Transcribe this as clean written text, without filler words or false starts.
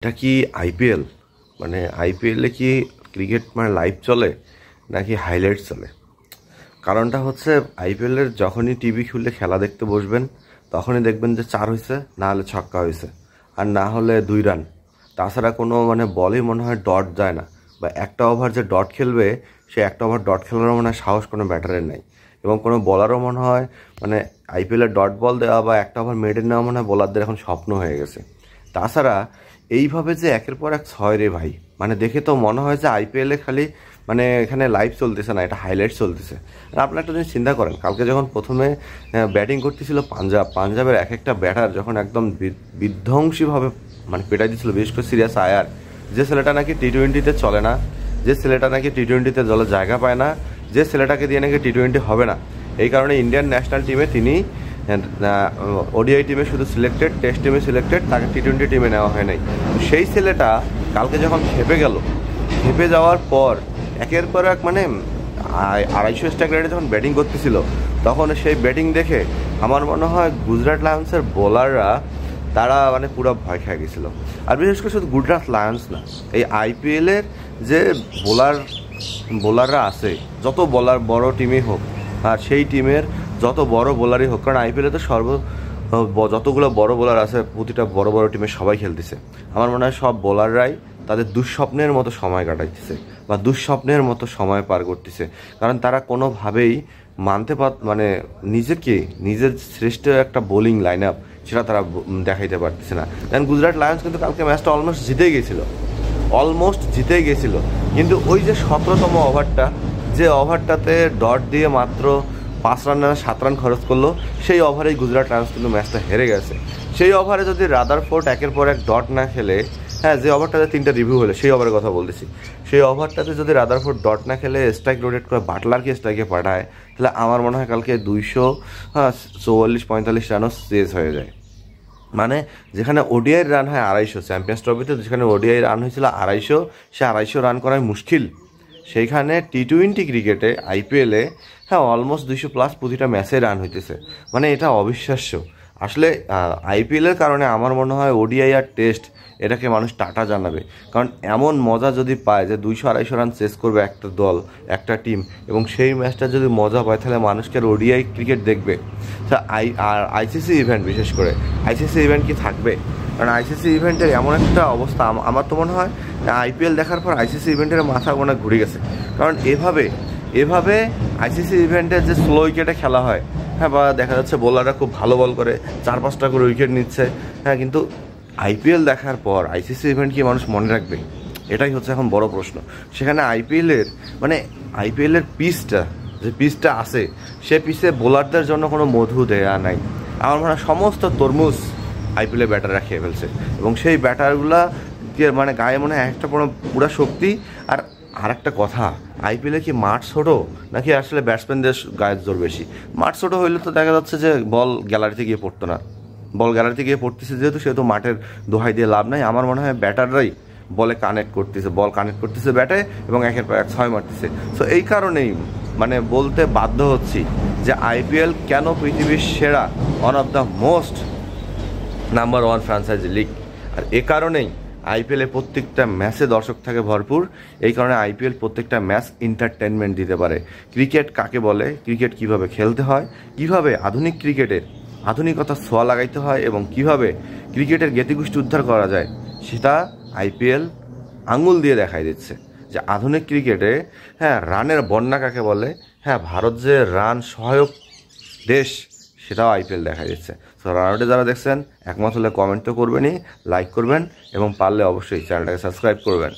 এটা কি আইপিএল? মানে আইপিএলে কি ক্রিকেট মানে লাইভ চলে নাকি হাইলাইট চলে? কারণটা হচ্ছে আইপিএলের যখনই টিভি খুলে খেলা দেখতে বসবেন তখনই দেখবেন যে 4 হয়েছে, না হলে ছক্কা হয়েছে, আর না হলে 2 রান। তাছাড়া কোনো মানে বলই মনে হয় ডট যায় না, বা একটা ওভার যে ডট খেলবে সে একটা ওভার ডট খেলারও মনে হয় সাহস কোনো ব্যাটারের নাই, এবং কোনো বলারও মনে হয় মানে আইপিএলের ডট বল দেওয়া বা একটা ওভার মেডেন নেওয়া মনে হয় বোলারদের এখন স্বপ্ন হয়ে গেছে। তাছাড়া এইভাবে যে একের পর এক ছয় রে ভাই, মানে দেখে তো মনে হয় যে আইপিএলে খালি মানে এখানে লাইভ চলতেছে না, এটা হাইলাইট চলতেছে। আর আপনার একটা জিনিস চিন্তা করেন, কালকে যখন প্রথমে ব্যাটিং করতেছিল পাঞ্জাবের এক একটা ব্যাটার যখন একদম বিধ্বংসীভাবে মানে পেটাই দিচ্ছিল, বিশেষ করে সিরিয়াস আয়ার, যে ছেলেটা নাকি টি-20তে চলে না, যে ছেলেটা নাকি টি-20তে জলে জায়গা পায় না, যে ছেলেটাকে দিয়ে নাকি টি-20 হবে না। এই কারণে ইন্ডিয়ান ন্যাশনাল টিমে তিনি ওডিআই টিমে শুধু সিলেক্টেড, টেস্ট টিমে সিলেক্টেড, তাকে টি-20 টিমে নেওয়া হয় নাই। সেই ছেলেটা কালকে যখন খেপে যাওয়ার পর একের পর এক মানে 250 স্ট্রাইক রেটে যখন ব্যাটিং করতেছিল, তখন সেই ব্যাটিং দেখে আমার মনে হয় গুজরাট লায়ন্সের বোলাররা তারা মানে পুরো ভয় খেয়ে গেছিল। আর বিশেষ করে শুধু গুজরাট লায়ন্স না, এই আইপিএলের যে বোলাররা আছে, যত বড় টিমই হোক, আর সেই টিমের যত বড় বোলারই হোক, কারণ আইপিএলে তো যতগুলো বড় বোলার আছে প্রতিটা বড় টিমে সবাই খেলতেছে। আমার মনে হয় সব বোলাররাই তাদের দুঃস্বপ্নের মতো সময় কাটাইতেছে বা দুঃস্বপ্নের মতো সময় পার করতেছে, কারণ তারা কোনোভাবেই মানে নিজের শ্রেষ্ঠ একটা বোলিং লাইন আপ সেটা তারা দেখাইতে পারতেছে না। কারণ গুজরাট লায়ন্স কিন্তু কালকে ম্যাচটা অলমোস্ট জিতেই গেছিল, কিন্তু ওই যে 17তম ওভারটা, যে ওভারটাতে ডট দিয়ে মাত্র 5 রান না 7 রান খরচ করলো, সেই ওভারেই গুজরাট লায়ন্স কিন্তু ম্যাচটা হেরে গেছে। সেই ওভারে যদি রাদারফোর্ড একের পর এক ডট না খেলে, হ্যাঁ, যে ওভারটাতে 3টা রিভিউ হলো সেই ওভারের কথা বলতেছি, সেই ওভারটাতে যদি রাদারফোর্ড ডট না খেলে স্ট্রাইক রোটেট করে বাটলারকে স্ট্রাইকে পাঠায়, তাহলে আমার মনে হয় কালকে 244-45 রানও চেজ হয়ে যায়। মানে যেখানে ওডিআই রান হয় 250, চ্যাম্পিয়ন্স ট্রফিতে যেখানে ওডিআই রান হয়েছিল 250, সে 250 রান করাই মুশকিল, সেইখানে টি-20 ক্রিকেটে আইপিএলে হ্যাঁ অলমোস্ট 200+ প্রতিটা ম্যাচে রান হইতেছে। মানে এটা অবিশ্বাস্য। আসলে আইপিএলের কারণে আমার মনে হয় ওডিআই আর টেস্ট এটাকে মানুষ টাটা জানাবে, কারণ এমন মজা যদি পায় যে 200-250 রান চেস করবে একটা দল, একটা টিম, এবং সেই ম্যাচটা যদি মজা পায় তাহলে মানুষকে আর ওডিআই ক্রিকেট দেখবে। আর আইসিসি ইভেন্ট, বিশেষ করে আইসিসি ইভেন্ট কি থাকবে? কারণ আইসিসি ইভেন্টের এমন একটা অবস্থা, আমার তো মনে হয় আইপিএল দেখার পর আইসিসি ইভেন্টের মাথা গোনা ঘুরে গেছে। কারণ এভাবে আইসিসি ইভেন্টের যে স্লো উইকেটে খেলা হয়, হ্যাঁ, বা দেখা যাচ্ছে বোলাররা খুব ভালো বল করে 4-5টা করে উইকেট নিচ্ছে, হ্যাঁ, কিন্তু আইপিএল দেখার পর আইসিসি ইভেন্ট কি মানুষ মনে রাখবে? এটাই হচ্ছে এখন বড় প্রশ্ন। সেখানে আইপিএলের পিচটা আছে, সে পিচে বোলারদের জন্য কোনো মধু দেয়া নাই। আমার মনে হয় সমস্ত তরমুজ আইপিএলে ব্যাটাররা খেয়ে ফেলছে, এবং সেই ব্যাটারগুলা মানে গায়ে মনে হয় একটা পুরো শক্তি। আর একটা কথা, আইপিএলে কি মাঠ ছোটো নাকি আসলে ব্যাটসম্যানদের গায়ের জোর বেশি? মাঠ ছোটো হইলে তো দেখা যাচ্ছে যে বল গ্যালারিতে গিয়ে পড়তো না, বল গ্যালারিতে গিয়ে পড়তেছে সেহেতু মাঠের দোহাই দিয়ে লাভ নাই। আমার মনে হয় ব্যাটাররাই বল কানেক্ট করতেছে ব্যাটে, এবং একের পর এক 6 মারতেছে। সো এই কারণেই মানে বলতে বাধ্য হচ্ছি যে আইপিএল কেন পৃথিবীর সেরা, one of the most number 1 franchise league. আর এ কারণেই আইপিএলে প্রত্যেকটা ম্যাচে দর্শক থাকে ভরপুর। এই কারণে আইপিএল প্রত্যেকটা ম্যাচ এন্টারটেনমেন্ট দিতে পারে। ক্রিকেট কাকে বলে, ক্রিকেট কিভাবে খেলতে হয়, কিভাবে আধুনিক ক্রিকেটের আধুনিকতার ছোঁয়া লাগাইতে হয়, এবং কিভাবে ক্রিকেটের গতিগোষ্ঠী উদ্ধার করা যায়, সেটা আইপিএল আঙুল দিয়ে দেখাই দিচ্ছে। যে আধুনিক ক্রিকেটে হ্যাঁ রানের বন্যা কাকে বলে, হ্যাঁ, ভারত যে রান সহায়ক দেশ, সেটাও আইপিএল দেখা যাচ্ছে। সো রানাউটে যারা দেখছেন একমত হলে কমেন্ট তো করবেনই, লাইক করবেন, এবং পারলে অবশ্যই চ্যানেলটাকে সাবস্ক্রাইব করবেন।